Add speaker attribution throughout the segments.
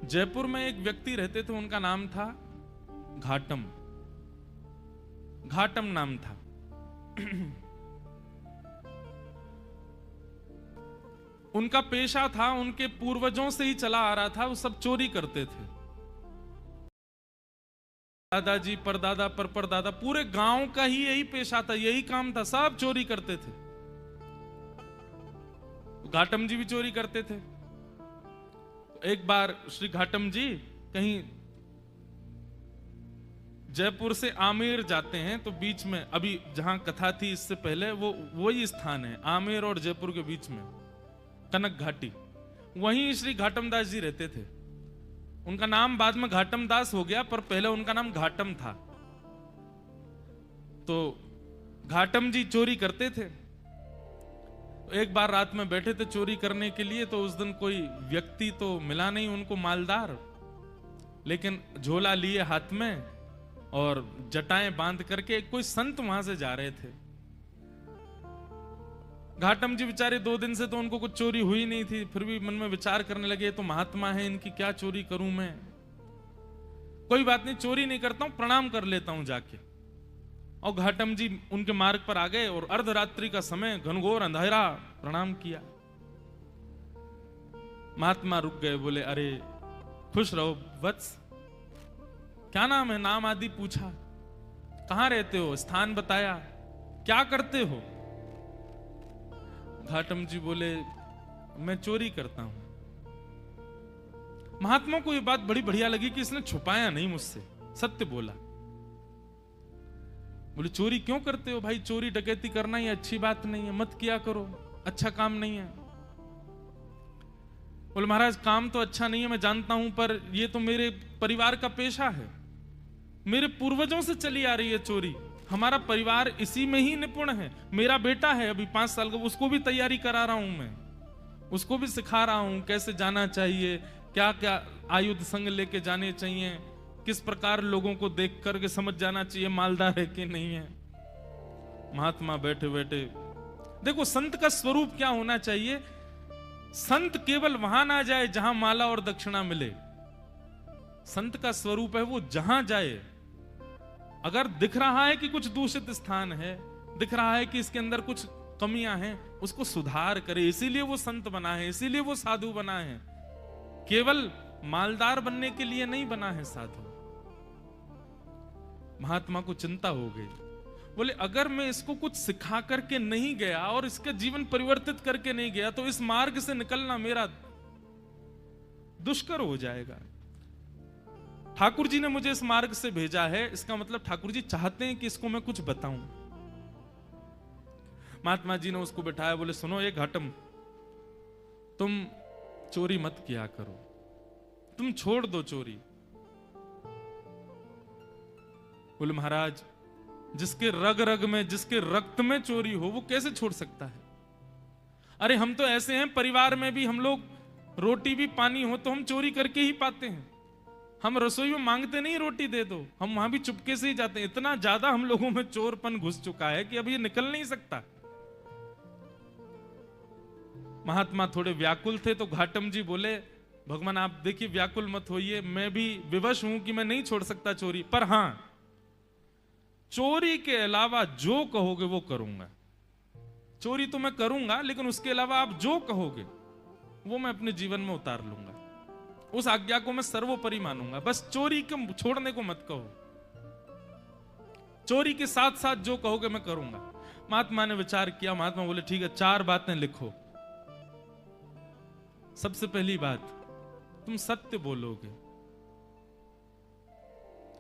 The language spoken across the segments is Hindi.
Speaker 1: जयपुर में एक व्यक्ति रहते थे, उनका नाम था घाटम। घाटम नाम था। उनका पेशा था, उनके पूर्वजों से ही चला आ रहा था, वो सब चोरी करते थे। दादाजी, परदादा, परदादा, पूरे गांव का ही यही पेशा था, यही काम था, सब चोरी करते थे। घाटम जी भी चोरी करते थे। एक बार श्री घाटम जी कहीं जयपुर से आमेर जाते हैं, तो बीच में अभी जहां कथा थी इससे पहले वो वही स्थान है, आमेर और जयपुर के बीच में कनक घाटी, वहीं श्री घाटम दास जी रहते थे। उनका नाम बाद में घाटम दास हो गया, पर पहले उनका नाम घाटम था। तो घाटम जी चोरी करते थे। एक बार रात में बैठे थे चोरी करने के लिए, तो उस दिन कोई व्यक्ति तो मिला नहीं उनको मालदार, लेकिन झोला लिए हाथ में और जटाएं बांध करके कोई संत वहां से जा रहे थे। घाटम जी बेचारे 2 दिन से तो उनको कुछ चोरी हुई नहीं थी, फिर भी मन में विचार करने लगे, तो महात्मा है, इनकी क्या चोरी करूं मैं, कोई बात नहीं, चोरी नहीं करता हूं, प्रणाम कर लेता हूं जाके। और घाटम जी उनके मार्ग पर आ गए और अर्धरात्रि का समय, घनघोर अंधेरा, प्रणाम किया। महात्मा रुक गए, बोले अरे खुश रहो वत्स, क्या नाम है, नाम आदि पूछा, कहां रहते हो, स्थान बताया, क्या करते हो। घाटम जी बोले मैं चोरी करता हूं। महात्मा को यह बात बड़ी बढ़िया लगी कि इसने छुपाया नहीं मुझसे, सत्य बोला। बोले चोरी क्यों करते हो भाई, चोरी डकैती करना ये अच्छी बात नहीं है, मत किया करो, अच्छा काम नहीं है। बोले महाराज काम तो अच्छा नहीं है मैं जानता हूं, पर ये तो मेरे परिवार का पेशा है, मेरे पूर्वजों से चली आ रही है चोरी, हमारा परिवार इसी में ही निपुण है। मेरा बेटा है अभी 5 साल का, उसको भी तैयारी करा रहा हूं मैं, उसको भी सिखा रहा हूं कैसे जाना चाहिए, क्या क्या आयुध संग लेके जाने चाहिए, किस प्रकार लोगों को देख करके समझ जाना चाहिए मालदार है कि नहीं है। महात्मा बैठे बैठे, देखो संत का स्वरूप क्या होना चाहिए, संत केवल वहां ना जाए जहां माला और दक्षिणा मिले। संत का स्वरूप है वो जहां जाए, अगर दिख रहा है कि कुछ दूषित स्थान है, दिख रहा है कि इसके अंदर कुछ कमियां हैं, उसको सुधार करे। इसीलिए वो संत बना है, इसीलिए वो साधु बना है, केवल मालदार बनने के लिए नहीं बना है साधु। महात्मा को चिंता हो गई, बोले अगर मैं इसको कुछ सिखा करके नहीं गया और इसका जीवन परिवर्तित करके नहीं गया, तो इस मार्ग से निकलना मेरा दुष्कर हो जाएगा। ठाकुर जी ने मुझे इस मार्ग से भेजा है, इसका मतलब ठाकुर जी चाहते हैं कि इसको मैं कुछ बताऊं। महात्मा जी ने उसको बिठाया, बोले सुनो ये घाटम, तुम चोरी मत किया करो, तुम छोड़ दो चोरी। बोले महाराज जिसके रग रग में, जिसके रक्त में चोरी हो वो कैसे छोड़ सकता है। अरे हम तो ऐसे हैं, परिवार में भी हम लोग रोटी भी पानी हो तो हम चोरी करके ही पाते हैं, हम रसोई में मांगते नहीं रोटी दे दो, हम वहां भी चुपके से ही जाते हैं। इतना ज्यादा हम लोगों में चोरपन घुस चुका है कि अब ये निकल नहीं सकता। महात्मा थोड़े व्याकुल थे, तो घाटम जी बोले भगवान आप देखिए व्याकुल मत होइए, मैं भी विवश हूं कि मैं नहीं छोड़ सकता चोरी, पर हां चोरी के अलावा जो कहोगे वो करूंगा। चोरी तो मैं करूंगा, लेकिन उसके अलावा आप जो कहोगे वो मैं अपने जीवन में उतार लूंगा, उस आज्ञा को मैं सर्वोपरि मानूंगा, बस चोरी को छोड़ने को मत कहो, चोरी के साथ साथ जो कहोगे मैं करूंगा। महात्मा ने विचार किया, महात्मा बोले ठीक है 4 बातें लिखो। सबसे पहली बात, तुम सत्य बोलोगे।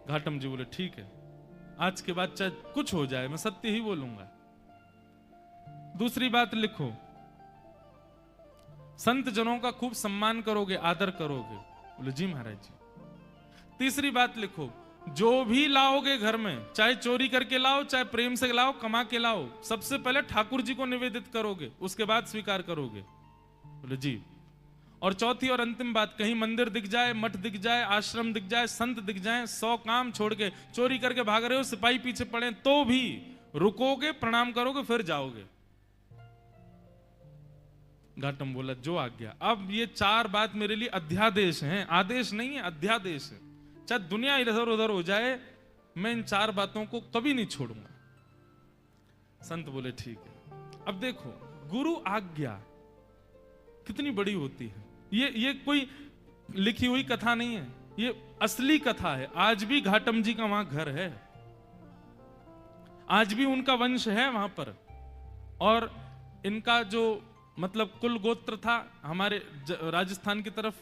Speaker 1: घाटम जी बोले ठीक है, आज के बाद चाहे कुछ हो जाए मैं सत्य ही बोलूंगा। दूसरी बात लिखो, संत जनों का खूब सम्मान करोगे, आदर करोगे। बोले जी महाराज जी। तीसरी बात लिखो, जो भी लाओगे घर में, चाहे चोरी करके लाओ, चाहे प्रेम से लाओ, कमा के लाओ, सबसे पहले ठाकुर जी को निवेदित करोगे, उसके बाद स्वीकार करोगे। बोले जी। और चौथी और अंतिम बात, कहीं मंदिर दिख जाए, मठ दिख जाए, आश्रम दिख जाए, संत दिख जाए, 100 काम छोड़ के चोरी करके भाग रहे हो, सिपाही पीछे पड़े तो भी रुकोगे, प्रणाम करोगे, फिर जाओगे। घाटम बोला जो आज्ञा। अब ये 4 बात मेरे लिए अध्यादेश हैं, आदेश नहीं है, अध्यादेश है। चाहे दुनिया इधर उधर हो जाए, मैं इन 4 बातों को कभी नहीं छोड़ूंगा। संत बोले ठीक है। अब देखो, गुरु आज्ञा कितनी बड़ी होती है। ये कोई लिखी हुई कथा नहीं है, ये असली कथा है। आज भी घाटम जी का वहां घर है, आज भी उनका वंश है वहां पर। और इनका जो मतलब कुल गोत्र था, हमारे राजस्थान की तरफ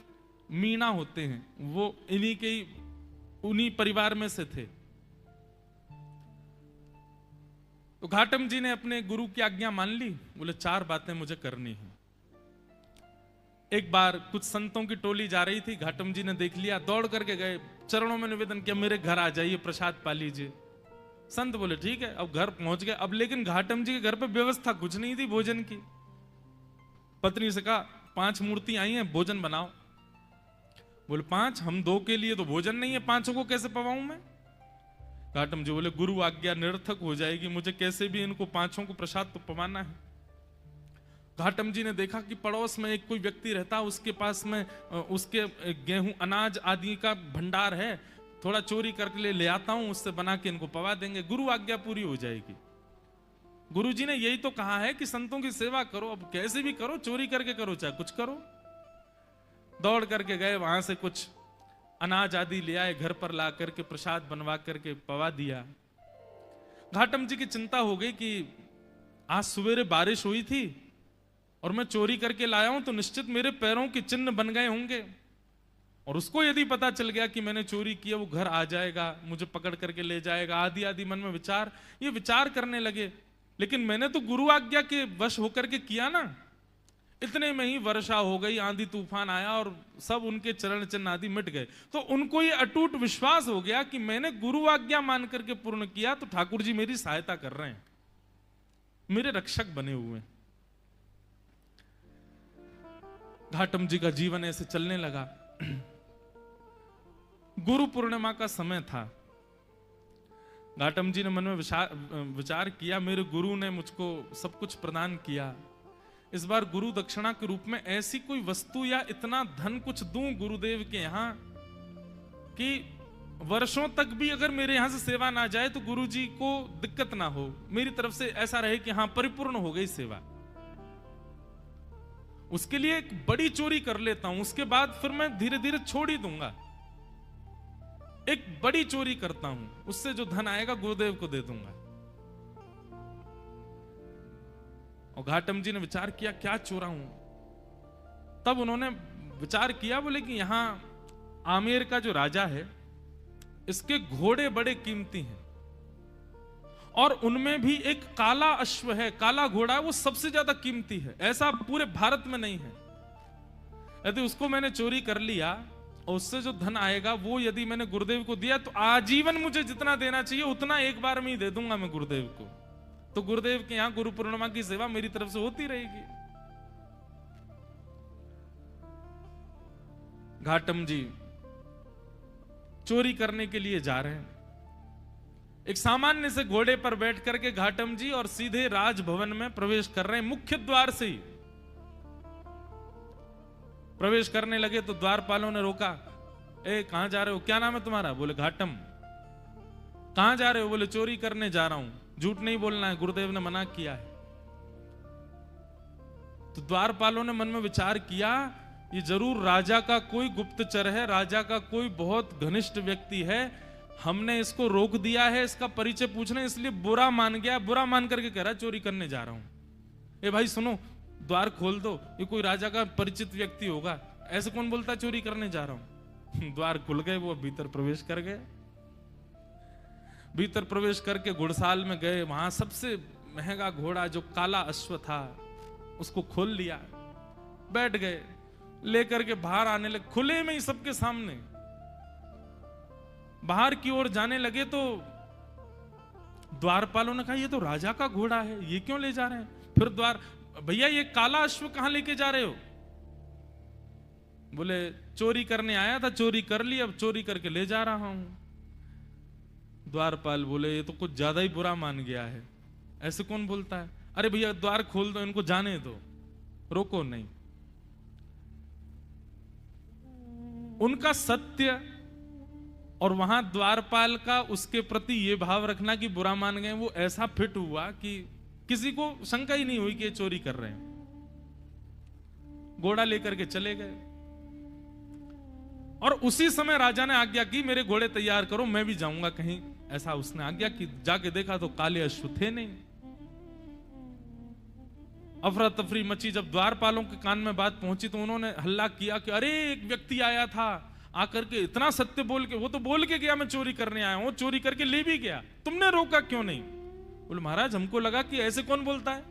Speaker 1: मीणा होते हैं, वो इन्हीं के उन्हीं परिवार में से थे। तो घाटम जी ने अपने गुरु की आज्ञा मान ली। बोले 4 बातें मुझे करनी है। एक बार कुछ संतों की टोली जा रही थी, घाटम जी ने देख लिया, दौड़ करके गए, चरणों में निवेदन किया, मेरे घर आ जाइए, प्रसाद पा लीजिए। संत बोले ठीक है। अब घर पहुंच गए। अब लेकिन घाटम जी के घर पे व्यवस्था कुछ नहीं थी भोजन की। पत्नी से कहा 5 मूर्ति आई हैं, भोजन बनाओ। बोले 5? हम 2 के लिए तो भोजन नहीं है, 5 को कैसे पवाऊं मैं? घाटम जी बोले गुरु आज्ञा निरर्थक हो जाएगी, मुझे कैसे भी इनको 5 को प्रसाद तो पवाना है। घाटम जी ने देखा कि पड़ोस में एक कोई व्यक्ति रहता, उसके पास में उसके गेहूं अनाज आदि का भंडार है, थोड़ा चोरी करके ले आता हूं, उससे बना के इनको पवा देंगे, गुरु आज्ञा पूरी हो जाएगी। गुरु जी ने यही तो कहा है कि संतों की सेवा करो, अब कैसे भी करो, चोरी करके करो चाहे कुछ करो। दौड़ करके गए, वहां से कुछ अनाज आदि ले आए, घर पर ला करके प्रसाद बनवा करके पवा दिया। घाटम जी की चिंता हो गई कि आज सवेरे बारिश हुई थी और मैं चोरी करके लाया हूं, तो निश्चित मेरे पैरों के चिन्ह बन गए होंगे, और उसको यदि पता चल गया कि मैंने चोरी किया, वो घर आ जाएगा, मुझे पकड़ करके ले जाएगा, आदि आदि मन में ये विचार करने लगे। लेकिन मैंने तो गुरु आज्ञा के वश होकर के किया ना। इतने में ही वर्षा हो गई, आंधी तूफान आया और सब उनके चरण चिन्ह आदि मिट गए। तो उनको ये अटूट विश्वास हो गया कि मैंने गुरु आज्ञा मान करके पूर्ण किया, तो ठाकुर जी मेरी सहायता कर रहे हैं, मेरे रक्षक बने हुए हैं। घाटम जी का जीवन ऐसे चलने लगा। गुरु पूर्णिमा का समय था। घाटम जी ने मन में विचार किया, मेरे गुरु ने मुझको सब कुछ प्रदान किया, इस बार गुरु दक्षिणा के रूप में ऐसी कोई वस्तु या इतना धन कुछ दूं गुरुदेव के यहां कि वर्षों तक भी अगर मेरे यहां से सेवा ना जाए तो गुरु जी को दिक्कत ना हो, मेरी तरफ से ऐसा रहे कि हां परिपूर्ण हो गई सेवा। उसके लिए एक बड़ी चोरी कर लेता हूं, उसके बाद फिर मैं धीरे धीरे छोड़ ही दूंगा। एक बड़ी चोरी करता हूं, उससे जो धन आएगा गुरुदेव को दे दूंगा। और घाटम जी ने विचार किया क्या चोरा हूं। तब उन्होंने विचार किया, बोले कि यहां आमेर का जो राजा है, इसके घोड़े बड़े कीमती हैं, और उनमें भी एक काला अश्व है, काला घोड़ा, वो सबसे ज्यादा कीमती है, ऐसा पूरे भारत में नहीं है। यदि उसको मैंने चोरी कर लिया और उससे जो धन आएगा वो यदि मैंने गुरुदेव को दिया, तो आजीवन मुझे जितना देना चाहिए उतना एक बार में ही दे दूंगा मैं गुरुदेव को। तो गुरुदेव के यहां गुरु पूर्णिमा की सेवा मेरी तरफ से होती रहेगी। घाटम जी चोरी करने के लिए जा रहे हैं। एक सामान्य से घोड़े पर बैठ करके घाटम जी और सीधे राजभवन में प्रवेश कर रहे हैं। मुख्य द्वार से ही प्रवेश करने लगे तो द्वारपालों ने रोका, ए कहां जा रहे हो, क्या नाम है तुम्हारा? बोले घाटम। कहां जा रहे हो? बोले चोरी करने जा रहा हूं, झूठ नहीं बोलना है, गुरुदेव ने मना किया है। तो द्वारपालों ने मन में विचार किया, ये जरूर राजा का कोई गुप्तचर है, राजा का कोई बहुत घनिष्ठ व्यक्ति है, हमने इसको रोक दिया है, इसका परिचय पूछना, इसलिए बुरा मान गया, बुरा मान करके कह रहा चोरी करने जा रहा हूं। ए भाई सुनो, द्वार खोल दो, ये कोई राजा का परिचित व्यक्ति होगा, ऐसे कौन बोलता चोरी करने जा रहा हूं। द्वार खुल गए, वो भीतर प्रवेश कर गए। भीतर प्रवेश करके घुड़साल में गए, वहां सबसे महंगा घोड़ा जो काला अश्व था उसको खोल लिया, बैठ गए, लेकर के बाहर आने लगे, खुले में ही सबके सामने बाहर की ओर जाने लगे। तो द्वारपालों ने कहा ये तो राजा का घोड़ा है, ये क्यों ले जा रहे हैं? फिर भैया ये काला अश्व कहां लेके जा रहे हो? बोले चोरी करने आया था, चोरी कर ली, अब चोरी करके ले जा रहा हूं। द्वारपाल बोले ये तो कुछ ज्यादा ही बुरा मान गया है, ऐसे कौन बोलता है? अरे भैया द्वार खोल दो, इनको जाने दो। रोको नहीं। उनका सत्य और वहां द्वारपाल का उसके प्रति ये भाव रखना कि बुरा मान गए, वो ऐसा फिट हुआ कि किसी को शंका ही नहीं हुई कि ये चोरी कर रहे हैं। घोड़ा लेकर के चले गए और उसी समय राजा ने आज्ञा की मेरे घोड़े तैयार करो, मैं भी जाऊंगा कहीं। ऐसा उसने आज्ञा की। जाके देखा तो काले अश्व थे नहीं। अफरा तफरी मची। जब द्वारपालों के कान में बात पहुंची तो उन्होंने हल्ला किया कि अरे एक व्यक्ति आया था, आकर के इतना सत्य बोल के, वो तो बोल के गया मैं चोरी करने आया हूं, चोरी करके ले भी गया, तुमने रोका क्यों नहीं? बोले महाराज हमको लगा कि ऐसे कौन बोलता है,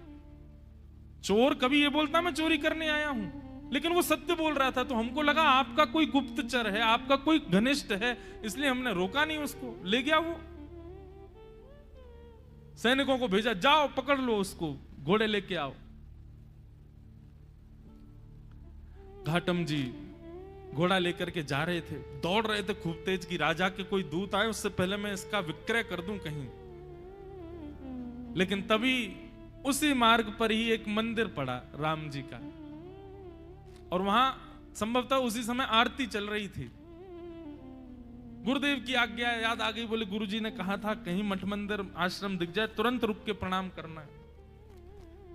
Speaker 1: चोर कभी ये बोलता मैं चोरी करने आया हूं, लेकिन वो सत्य बोल रहा था तो हमको लगा आपका कोई गुप्तचर है, आपका कोई घनिष्ठ है, इसलिए हमने रोका नहीं उसको, ले गया वो। सैनिकों को भेजा, जाओ पकड़ लो उसको, घोड़े लेके आओ। घाटम जी घोड़ा लेकर के जा रहे थे, दौड़ रहे थे खूब तेज कि राजा के कोई दूत आए उससे पहले मैं इसका विक्रय कर दूं कहीं। लेकिन तभी उसी मार्ग पर ही एक मंदिर पड़ा राम जी का, और वहां संभवतः उसी समय आरती चल रही थी। गुरुदेव की आज्ञा याद आ गई। बोले गुरुजी ने कहा था कहीं मठ मंदिर आश्रम दिख जाए तुरंत रुक के प्रणाम करना है।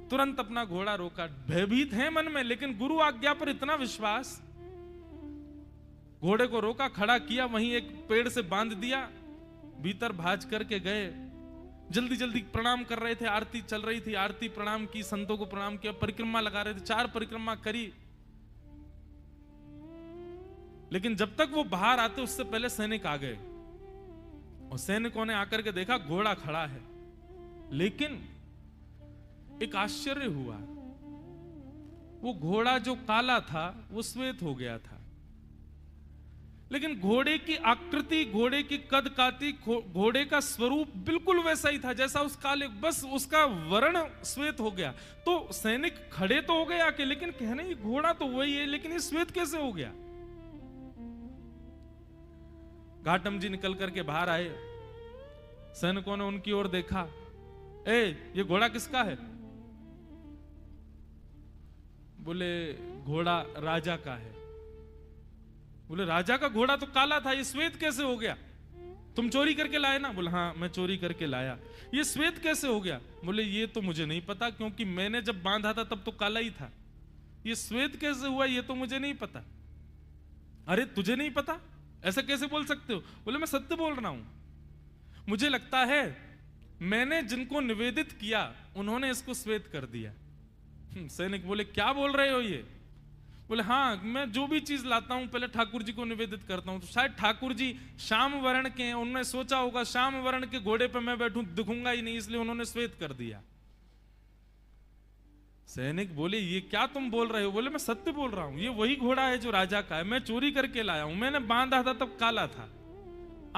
Speaker 1: तुरंत अपना घोड़ा रोका। भयभीत है मन में, लेकिन गुरु आज्ञा पर इतना विश्वास। घोड़े को रोका, खड़ा किया, वहीं एक पेड़ से बांध दिया, भीतर भाज करके गए। जल्दी जल्दी प्रणाम कर रहे थे, आरती चल रही थी, आरती प्रणाम की, संतों को प्रणाम किया, परिक्रमा लगा रहे थे, 4 परिक्रमा करी। लेकिन जब तक वो बाहर आते उससे पहले सैनिक आ गए, और सैनिकों ने आकर के देखा घोड़ा खड़ा है, लेकिन एक आश्चर्य हुआ, वो घोड़ा जो काला था वो श्वेत हो गया था। लेकिन घोड़े की आकृति, घोड़े की कद काठी, घोड़े का स्वरूप बिल्कुल वैसा ही था जैसा उस काले, बस उसका वर्ण श्वेत हो गया। तो सैनिक खड़े तो हो गए आके, लेकिन कहने ये घोड़ा तो वही है, लेकिन ये श्वेत कैसे हो गया? घाटम जी निकल करके बाहर आए, सैनिकों ने उनकी ओर देखा, ये घोड़ा किसका है? बोले घोड़ा राजा का है। बोले राजा का घोड़ा तो काला था, ये श्वेत कैसे हो गया? तुम चोरी करके लाए ना? बोले हाँ मैं चोरी करके लाया। ये श्वेत कैसे हो गया? बोले ये तो मुझे नहीं पता, क्योंकि मैंने जब बांधा था तब तो काला ही था। ये श्वेत कैसे हुआ ये तो मुझे नहीं पता। अरे तुझे नहीं पता, ऐसा कैसे बोल सकते हो? बोले मैं सत्य बोल रहा हूं, मुझे लगता है मैंने जिनको निवेदित किया उन्होंने इसको श्वेत कर दिया। सैनिक बोले क्या बोल रहे हो ये? बोले हाँ मैं जो भी चीज लाता हूं पहले ठाकुर जी को निवेदित करता हूं, तो शायद ठाकुर जी श्याम वर्ण के हैं, उन्होंने सोचा होगा श्याम वर्ण के घोड़े पे मैं बैठूं दिखूंगा ही नहीं, इसलिए उन्होंने श्वेत कर दिया। सैनिक बोले ये क्या तुम बोल रहे हो? बोले मैं सत्य बोल रहा हूं, ये वही घोड़ा है जो राजा का है, मैं चोरी करके लाया हूं, मैंने बांधा था तब काला था,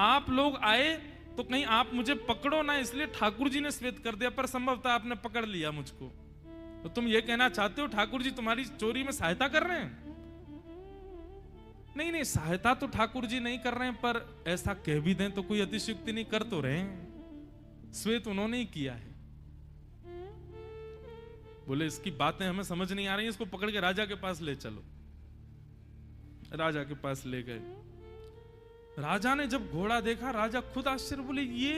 Speaker 1: आप लोग आए तो कहीं आप मुझे पकड़ो ना, इसलिए ठाकुर जी ने श्वेत कर दिया, पर संभवतः आपने पकड़ लिया मुझको। तो तुम ये कहना चाहते हो ठाकुर जी तुम्हारी चोरी में सहायता कर रहे हैं? नहीं नहीं, सहायता तो ठाकुर जी नहीं कर रहे हैं, पर ऐसा कह भी दें तो कोई अतिशयोक्ति नहीं, कर तो रहे हैं, श्वेत उन्होंने ही किया है। बोले इसकी बातें हमें समझ नहीं आ रही, इसको पकड़ के राजा के पास ले चलो। राजा के पास ले गए। राजा ने जब घोड़ा देखा, राजा खुद आश्चर्य, बोले ये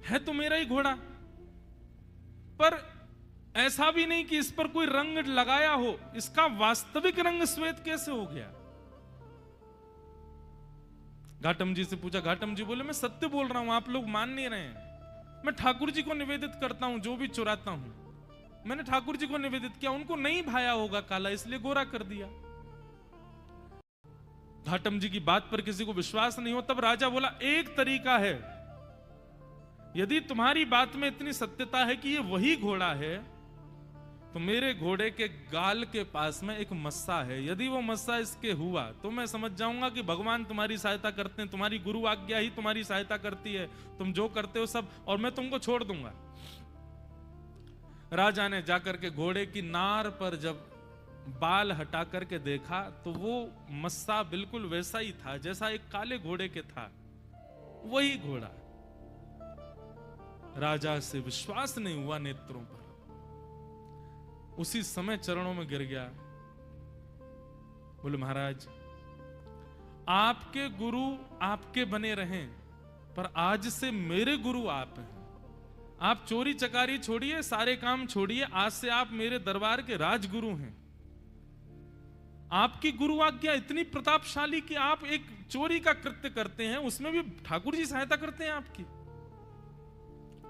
Speaker 1: है तो मेरा ही घोड़ा, पर ऐसा भी नहीं कि इस पर कोई रंग लगाया हो, इसका वास्तविक रंग श्वेत कैसे हो गया? घाटम जी से पूछा, घाटम जी बोले मैं सत्य बोल रहा हूं, आप लोग मान नहीं रहे हैं, मैं ठाकुर जी को निवेदित करता हूं, जो भी चुराता हूं मैंने ठाकुर जी को निवेदित किया, उनको नहीं भाया होगा काला, इसलिए गोरा कर दिया। घाटम जी की बात पर किसी को विश्वास नहीं हो, तब राजा बोला एक तरीका है, यदि तुम्हारी बात में इतनी सत्यता है कि ये वही घोड़ा है, तो मेरे घोड़े के गाल के पास में एक मस्सा है, यदि वो मस्सा इसके हुआ तो मैं समझ जाऊंगा कि भगवान तुम्हारी सहायता करते हैं, तुम्हारी गुरु आज्ञा ही तुम्हारी सहायता करती है, तुम जो करते हो सब, और मैं तुमको छोड़ दूंगा। राजा ने जाकर के घोड़े की नार पर जब बाल हटा करके देखा तो वो मस्सा बिल्कुल वैसा ही था जैसा एक काले घोड़े के था, वही घोड़ा। राजा से विश्वास नहीं हुआ नेत्रों पर। उसी समय चरणों में गिर गया। बोले महाराज, आपके गुरु आपके बने रहें, पर आज से मेरे गुरु आप हैं। आप चोरी चकारी छोड़िए, सारे काम छोड़िए, आज से आप मेरे दरबार के राजगुरु हैं। आपकी गुरु आज्ञा इतनी प्रतापशाली कि आप एक चोरी का कृत्य करते हैं, उसमें भी ठाकुर जी सहायता करते हैं आपकी।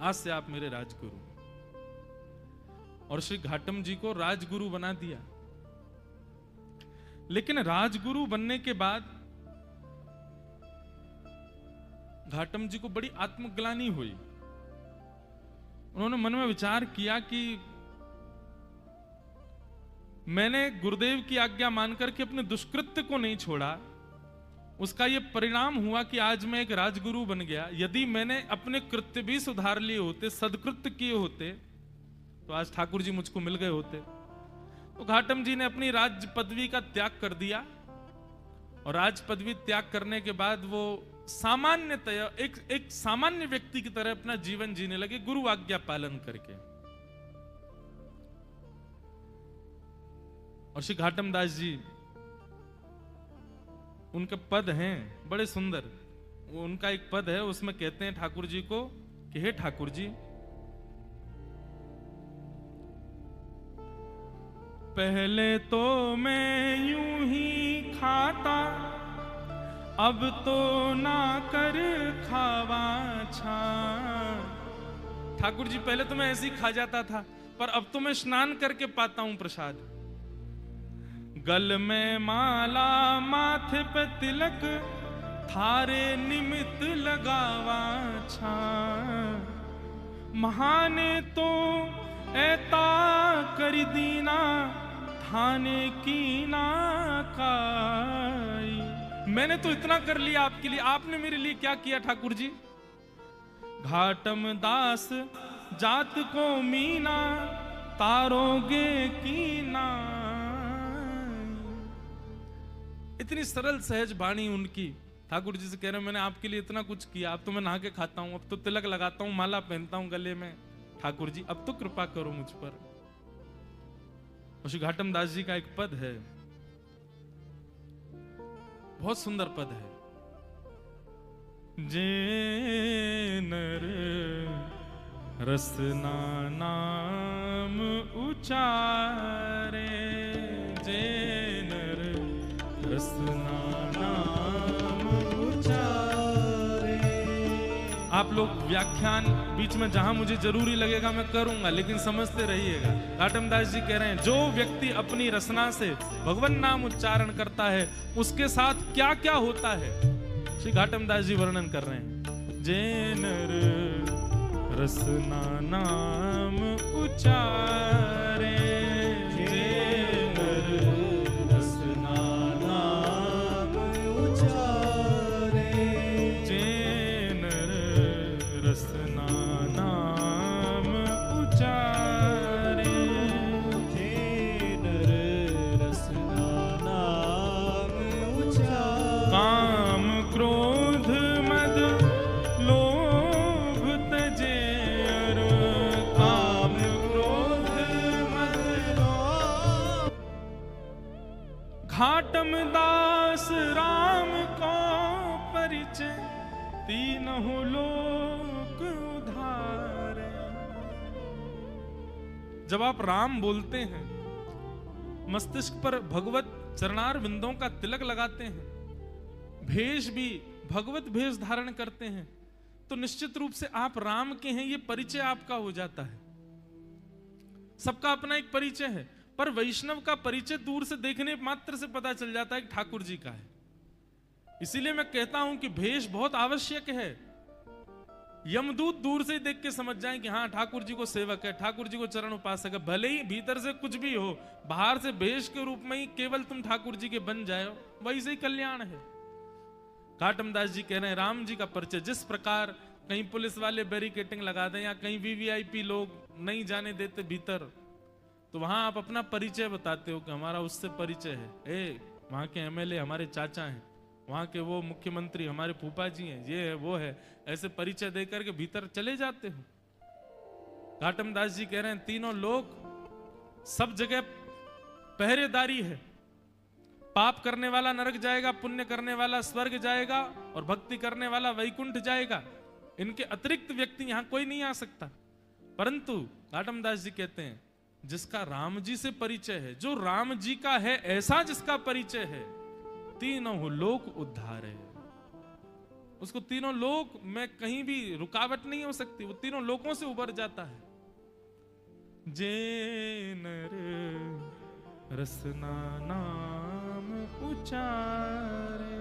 Speaker 1: आज से आप मेरे राजगुरु। और श्री घाटम जी को राजगुरु बना दिया। लेकिन राजगुरु बनने के बाद घाटम जी को बड़ी आत्मग्लानि हुई। उन्होंने मन में विचार किया कि मैंने गुरुदेव की आज्ञा मानकर के अपने दुष्कृत्य को नहीं छोड़ा, उसका यह परिणाम हुआ कि आज मैं एक राजगुरु बन गया। यदि मैंने अपने कृत्य भी सुधार लिए होते, सदकृत्य किए होते, तो आज ठाकुर जी मुझको मिल गए होते। तो घाटम जी ने अपनी राज पदवी का त्याग कर दिया, और राज पदवी त्याग करने के बाद वो सामान्यतया एक सामान्य व्यक्ति की तरह अपना जीवन जीने लगे, गुरु आज्ञा पालन करके। और श्री घाटम दास जी, उनके पद हैं बड़े सुंदर। वो उनका एक पद है, उसमें कहते हैं ठाकुर जी को कि हे ठाकुर जी, पहले तो मैं यूं ही खाता, अब तो ना कर खावा छा। ठाकुर जी, पहले तो मैं ऐसे ही खा जाता था, पर अब तो मैं स्नान करके पाता हूं प्रसाद। गल में माला, माथे पे तिलक, थारे निमित्त लगावा छा। महाने तो ऐता करी दीना, थाने की ना काई। मैंने तो इतना कर लिया आपके लिए, आपने मेरे लिए क्या किया ठाकुर जी? घाटम दास जात को मीना, तारोगे की ना। इतनी सरल सहज वाणी उनकी। ठाकुर जी से कह रहे हैं मैंने आपके लिए इतना कुछ किया, अब तो मैं नहा के खाता हूं, अब तो तिलक लगाता हूं, माला पहनता हूं गले में। ठाकुर जी अब तो कृपा करो मुझ पर। और श्री घाटम दास जी का एक पद है, बहुत सुंदर पद है। जे नर रसना नाम उचारे, जे नर रसना नाम उचारे। आप लोग व्याख्यान बीच में जहां मुझे जरूरी लगेगा मैं करूंगा, लेकिन समझते रहिएगा। घाटम दास जी कह रहे हैं जो व्यक्ति अपनी रसना से भगवान नाम उच्चारण करता है, उसके साथ क्या क्या होता है श्री घाटम दास जी वर्णन कर रहे हैं। जे नर रसना नाम उचारे, जे नर रसना नाम उचारे, जे नर रसना नाम उचारे, जे नर रसना नाम उचारे। काम क्रोध मद लोभ तजे, काम क्रोध मद लोभ। घाटम दास राम को परिचय, तीनों लोक उधारे। जब आप राम बोलते हैं, मस्तिष्क पर भगवत चरणार बिंदों का तिलक लगाते हैं, भेष भी भगवत भेष धारण करते हैं, तो निश्चित रूप से आप राम के हैं, ये परिचय आपका हो जाता है। सबका अपना एक परिचय है, पर वैष्णव का परिचय दूर से देखने मात्र से पता चल जाता है कि ठाकुर जी का है। इसीलिए मैं कहता हूं कि भेष बहुत आवश्यक है। यमदूत दूर से ही देख के समझ जाएं कि हाँ ठाकुर जी को सेवक है, ठाकुर जी को चरण उपासक है। भले ही भीतर से कुछ भी हो, बाहर से भेष के रूप में ही केवल तुम ठाकुर जी के बन जाए, वही से ही कल्याण है। घाटम दास जी कह रहे हैं राम जी का परिचय, जिस प्रकार कहीं पुलिस वाले बैरिकेटिंग लगा दें या कहीं वीवीआईपी लोग नहीं जाने देते भीतर, तो वहां आप अपना परिचय बताते हो कि हमारा उससे परिचय है। वहां के एमएलए हमारे चाचा हैं, वहां के वो मुख्यमंत्री हमारे फूफा जी हैं, ये है वो है, ऐसे परिचय देकर के भीतर चले जाते हो। घाटम दास जी कह रहे हैं तीनों लोग सब जगह पहरेदारी है। पाप करने वाला नरक जाएगा, पुण्य करने वाला स्वर्ग जाएगा और भक्ति करने वाला वैकुंठ जाएगा। इनके अतिरिक्त व्यक्ति यहां कोई नहीं आ सकता। परंतु घाटमदास जी कहते हैं जिसका राम जी से परिचय है, जो राम जी का है ऐसा जिसका परिचय है, तीनों लोक उद्धार है। उसको तीनों लोक में कहीं भी रुकावट नहीं हो सकती, वो तीनों लोकों से उबर जाता है। जे नर रसना नाम उचारे,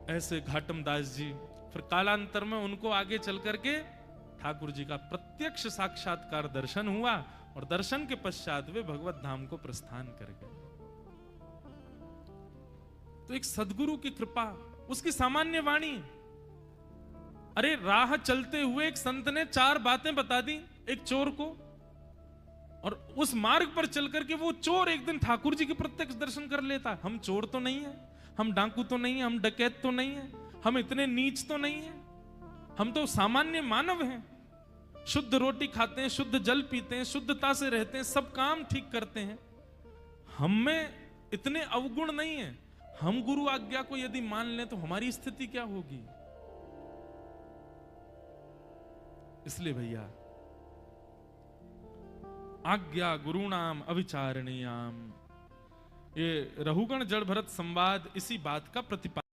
Speaker 1: ऐसे घाटमदास जी फिर कालांतर में उनको आगे चल करके ठाकुर जी का प्रत्यक्ष साक्षात्कार दर्शन हुआ और दर्शन के पश्चात वे भगवत धाम को प्रस्थान कर गए। तो एक सदगुरु की कृपा, उसकी सामान्य वाणी। अरे राह चलते हुए एक संत ने 4 बातें बता दी एक चोर को, और उस मार्ग पर चल करके वो चोर एक दिन ठाकुर जी के प्रत्यक्ष दर्शन कर लेता। हम चोर तो नहीं है, हम डाकू तो नहीं है, हम डकैत तो नहीं है, हम इतने नीच तो नहीं है, हम तो सामान्य मानव हैं। शुद्ध रोटी खाते हैं, शुद्ध जल पीते हैं, शुद्धता से रहते हैं, सब काम ठीक करते हैं। हम में इतने अवगुण नहीं है। हम गुरु आज्ञा को यदि मान लें तो हमारी स्थिति क्या होगी। इसलिए भैया आज्ञा गुरुणाम अविचारणीयाम, ये रहुगण जड़ भरत संवाद इसी बात का प्रतिपादन